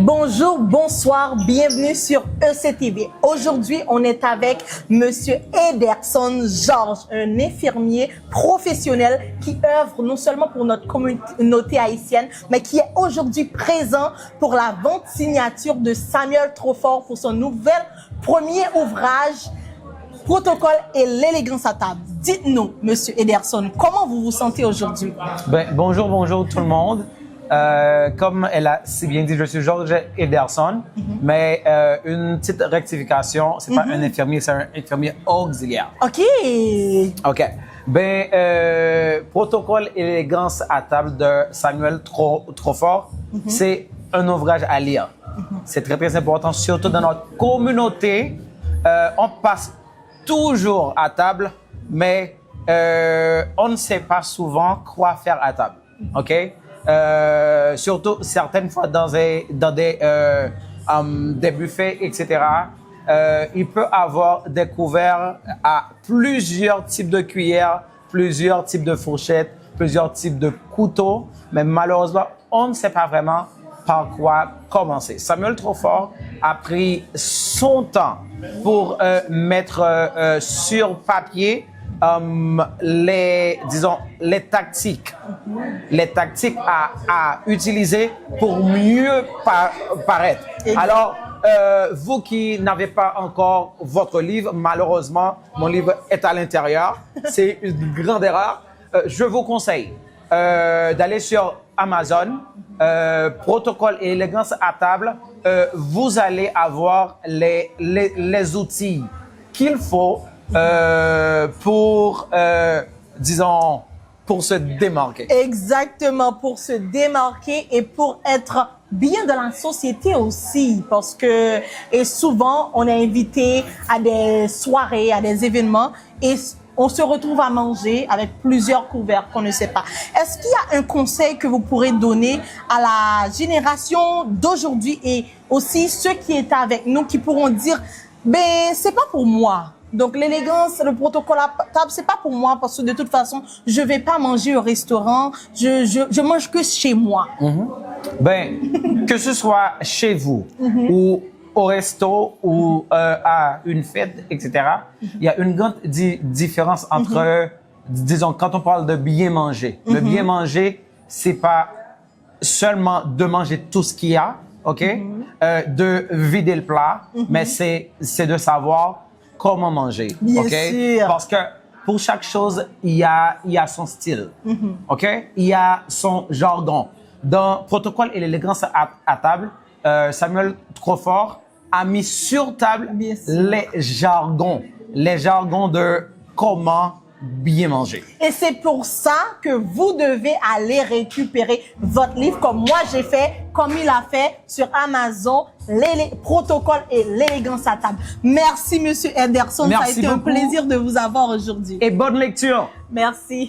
Bonjour, bonsoir, bienvenue sur ECTV. Aujourd'hui, on est avec Monsieur Ederson Georges, un infirmier professionnel qui œuvre non seulement pour notre communauté haïtienne, mais qui est aujourd'hui présent pour la vente signature de Samuel Trofort pour son premier ouvrage, Protocole et l'élégance à table. Dites-nous, Monsieur Ederson, comment vous vous sentez aujourd'hui? Bonjour tout le monde. Comme elle a si bien dit, je suis Georges Ederson, mais une petite rectification, c'est pas un infirmier, c'est un infirmier auxiliaire. OK. Protocole et l'élégance à table de Samuel Trofort, c'est un ouvrage à lire. C'est très important, surtout dans notre communauté. On passe toujours à table, mais on ne sait pas souvent quoi faire à table. OK? Surtout certaines fois dans des buffets, etc. Il peut avoir des couverts à plusieurs types de cuillères, plusieurs types de fourchettes, plusieurs types de couteaux, mais malheureusement, on ne sait pas vraiment par quoi commencer. Samuel Trofort a pris son temps pour mettre sur papier les tactiques à utiliser pour mieux paraître. Alors, vous qui n'avez pas encore votre livre, malheureusement, mon livre est à l'intérieur. C'est une grande erreur. Je vous conseille d'aller sur Amazon, Protocole et élégance à table. Vous allez avoir les outils qu'il faut pour se démarquer. Exactement, pour se démarquer et pour être bien dans la société aussi, parce que souvent on est invité à des soirées, à des événements et on se retrouve à manger avec plusieurs couverts qu'on ne sait pas. Est-ce qu'il y a un conseil que vous pourrez donner à la génération d'aujourd'hui et aussi ceux qui étaient avec nous qui pourront dire, ben c'est pas pour moi. Donc l'élégance, le protocole à table, c'est pas pour moi parce que de toute façon, je vais pas manger au restaurant, je mange que chez moi. Que ce soit chez vous ou au resto ou à une fête, etc. Il y a une grande différence entre, disons, quand on parle de bien manger. Le bien manger, c'est pas seulement de manger tout ce qu'il y a, OK? De vider le plat, mais c'est de savoir comment manger. Bien sûr. Parce que pour chaque chose, il y a son style. OK? Il y a son jargon. Dans Protocole et l'élégance à table, Samuel Trofort a mis sur table les jargons de comment bien manger. Et c'est pour ça que vous devez aller récupérer votre livre comme moi j'ai fait, comme il a fait sur Amazon, les protocoles et l'élégance à table. Merci Monsieur Ederson, ça a été un plaisir de vous avoir aujourd'hui. Et bonne lecture. Merci.